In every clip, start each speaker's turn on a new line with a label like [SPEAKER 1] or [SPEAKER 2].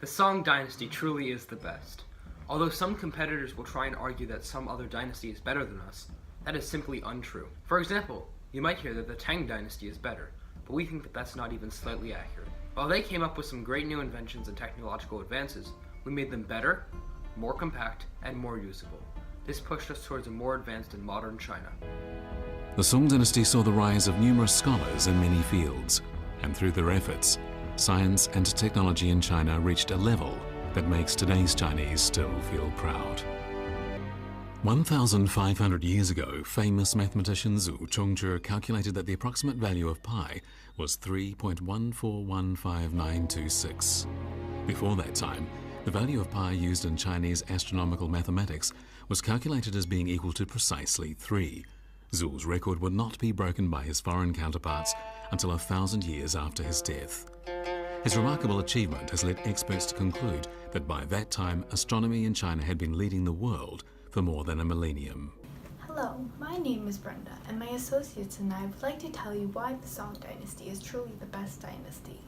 [SPEAKER 1] The Song Dynasty truly is the best. Although some competitors will try and argue that some other dynasty is better than us, that is simply untrue. For example, you might hear that the Tang Dynasty is better, but we think that that's not even slightly accurate. While they came up with some great new inventions and technological advances, we made them better, more compact, and more usable. This pushed us towards a more advanced and modern China.
[SPEAKER 2] The Song Dynasty saw the rise of numerous scholars in many fields, and through their efforts, science and technology in China reached a level that makes today's Chinese still feel proud. 1,500 years ago, famous mathematician Zhu Chongzhi calculated that the approximate value of pi was 3.1415926. Before that time, the value of pi used in Chinese astronomical mathematics was calculated as being equal to precisely 3. Zhu's record would not be broken by his foreign counterparts until 1,000 years after his death. His remarkable achievement has led experts to conclude that by that time, astronomy in China had been leading the world for more than a millennium.
[SPEAKER 3] Hello, my name is Brenda, and my associates and I would like to tell you why the Song Dynasty is truly the best dynasty.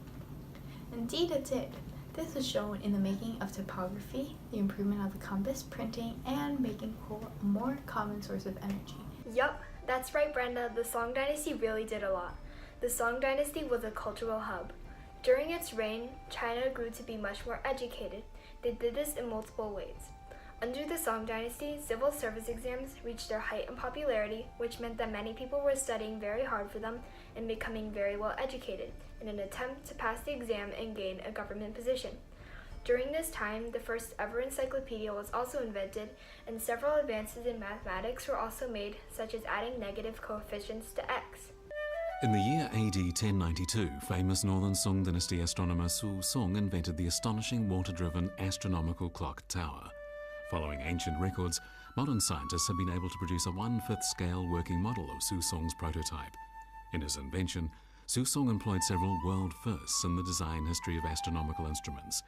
[SPEAKER 3] Indeed it did. This is shown in the making of typography, the improvement of the compass, printing, and making coal a more common source of energy.
[SPEAKER 4] Yup, that's right, Brenda. The Song Dynasty really did a lot. The Song Dynasty was a cultural hub. During its reign, China grew to be much more educated. They did this in multiple ways. Under the Song Dynasty, civil service exams reached their height in popularity, which meant that many people were studying very hard for them and becoming very well educated in an attempt to pass the exam and gain a government position. During this time, the first ever encyclopedia was also invented, and several advances in mathematics were also made, such as adding negative coefficients to x.
[SPEAKER 2] In the year AD 1092, famous Northern Song Dynasty astronomer Su Song invented the astonishing water-driven astronomical clock tower. Following ancient records, modern scientists have been able to produce a 1/5 scale working model of Su Song's prototype. In his invention, Su Song employed several world firsts in the design history of astronomical instruments.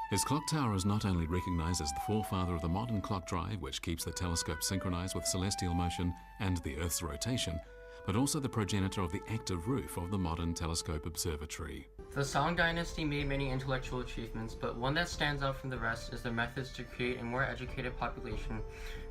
[SPEAKER 2] His clock tower is not only recognized as the forefather of the modern clock drive, which keeps the telescope synchronized with celestial motion and the Earth's rotation, but also the progenitor of the active roof of the modern telescope observatory.
[SPEAKER 1] The Song Dynasty made many intellectual achievements, but one that stands out from the rest is their methods to create a more educated population,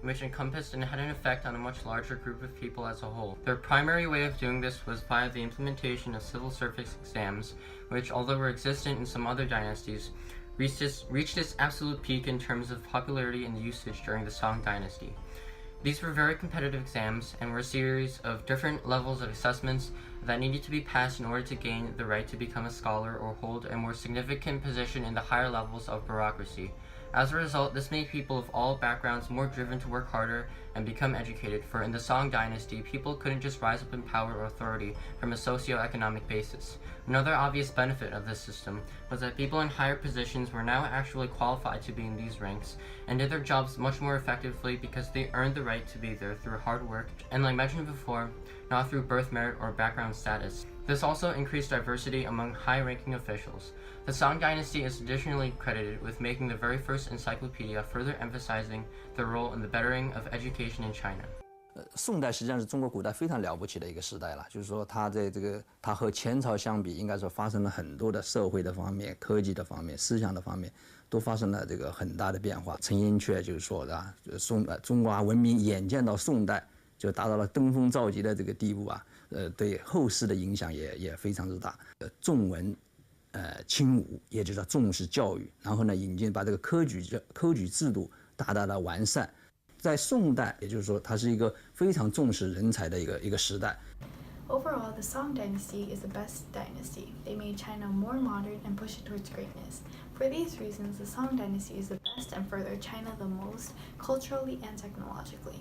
[SPEAKER 1] which encompassed and had an effect on a much larger group of people as a whole. Their primary way of doing this was via the implementation of civil service exams, which, although were existent in some other dynasties, reached its absolute peak in terms of popularity and usage during the Song Dynasty. These were very competitive exams and were a series of different levels of assessments that needed to be passed in order to gain the right to become a scholar or hold a more significant position in the higher levels of bureaucracy. As a result, this made people of all backgrounds more driven to work harder and become educated, for in the Song Dynasty, people couldn't just rise up in power or authority from a socio-economic basis. Another obvious benefit of this system was that people in higher positions were now actually qualified to be in these ranks and did their jobs much more effectively because they earned the right to be there through hard work and, like mentioned before, not through birth merit or background status. This also increased diversity among high-ranking officials. The Song Dynasty is additionally credited with making the very first encyclopedia, further emphasizing their role in the bettering of education in China.
[SPEAKER 5] 宋代实际上是中国古代非常了不起的一个时代了，就是说它它和前朝相比，应该说发生了很多的社会的方面、科技的方面、思想的方面，都发生了很大的变化。陈寅恪就是说的，中华文明眼见到宋代就达到了登峰造极的地步啊，对后世的影响也非常之大。重文，轻武，也就是重视教育，然后呢把科举制度大大的完善。在宋代，也就是说，它是一个非常重视人才的一个时代。
[SPEAKER 3] Overall, the Song Dynasty is the best dynasty. They made China more modern and pushed it towards greatness. For these reasons, the Song Dynasty is the best and furthered China the most culturally and technologically.